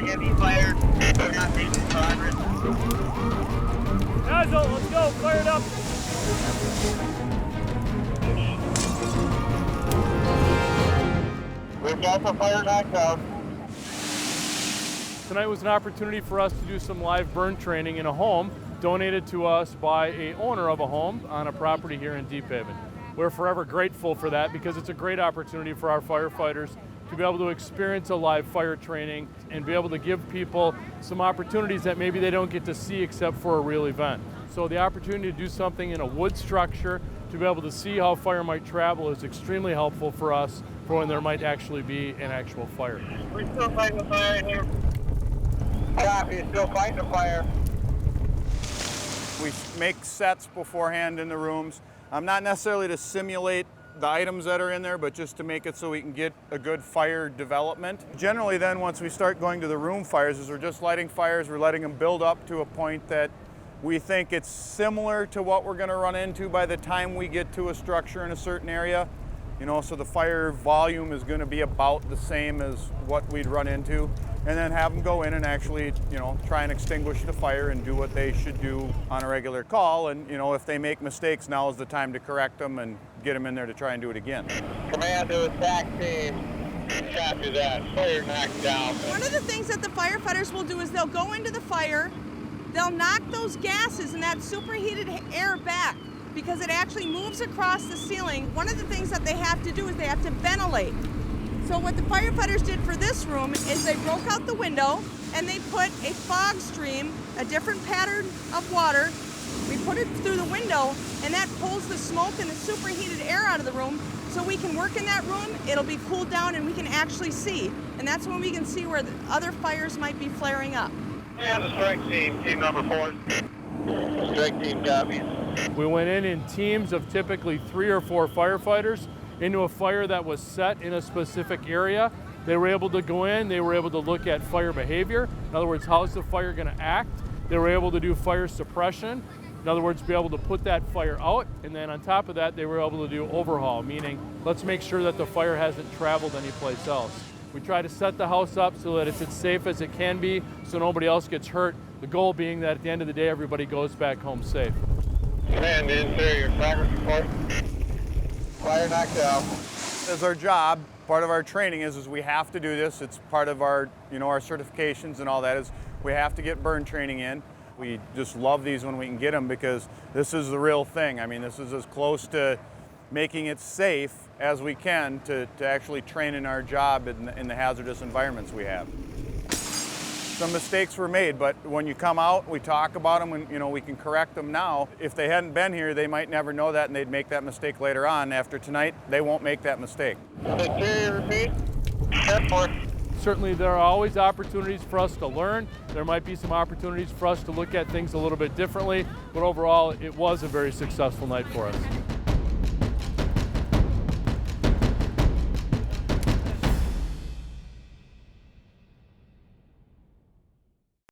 heavy fire. We're not making progress. Guys, let's go. Fire it up. We've got the fire knocked out. Tonight was an opportunity for us to do some live burn training in a home donated to us by an owner of a home on a property here in Deephaven. We're forever grateful for that because it's a great opportunity for our firefighters to be able to experience a live fire training and be able to give people some opportunities that maybe they don't get to see except for a real event. So the opportunity to do something in a wood structure, to be able to see how fire might travel is extremely helpful for us for when there might actually be an actual fire. We're still fighting the fire in here. Copy, still fighting the fire. We make sets beforehand in the rooms, not necessarily to simulate the items that are in there, but just to make it so we can get a good fire development. Generally then, once we start going to the room fires, is we're just lighting fires, we're letting them build up to a point that we think it's similar to what we're gonna run into by the time we get to a structure in a certain area. You know, so the fire volume is gonna be about the same as what we'd run into, and then have them go in and actually, you know, try and extinguish the fire and do what they should do on a regular call. And, you know, if they make mistakes, now is the time to correct them and get them in there to try and do it again. Command to attack team. Copy that. Fire knocked down. One of the things that the firefighters will do is they'll go into the fire, they'll knock those gases and that superheated air back because it actually moves across the ceiling. One of the things that they have to do is they have to ventilate. So what the firefighters did for this room is they broke out the window and they put a fog stream, a different pattern of water. We put it through the window and that pulls the smoke and the superheated air out of the room so we can work in that room, it'll be cooled down and we can actually see. And that's when we can see where the other fires might be flaring up. And the strike team, team number 4. Strike team copies. We went in teams of typically 3 or 4 firefighters into a fire that was set in a specific area. They were able to go in, they were able to look at fire behavior. In other words, how's the fire gonna act? They were able to do fire suppression. In other words, be able to put that fire out. And then on top of that, they were able to do overhaul, meaning let's make sure that the fire hasn't traveled anyplace else. We try to set the house up so that it's as safe as it can be so nobody else gets hurt. The goal being that at the end of the day, everybody goes back home safe. Command interior progress report. Fire knocked out. As our job, part of our training is we have to do this. It's part of our, you know, our certifications and all that is we have to get burn training in. We just love these when we can get them because this is the real thing. I mean, this is as close to making it safe as we can to actually train in our job in the hazardous environments we have. Some mistakes were made, but when you come out, we talk about them and, you know, we can correct them now. If they hadn't been here, they might never know that and they'd make that mistake later on. After tonight, they won't make that mistake. Interior repeat. 10-4. Certainly there are always opportunities for us to learn. There might be some opportunities for us to look at things a little bit differently, but overall it was a very successful night for us.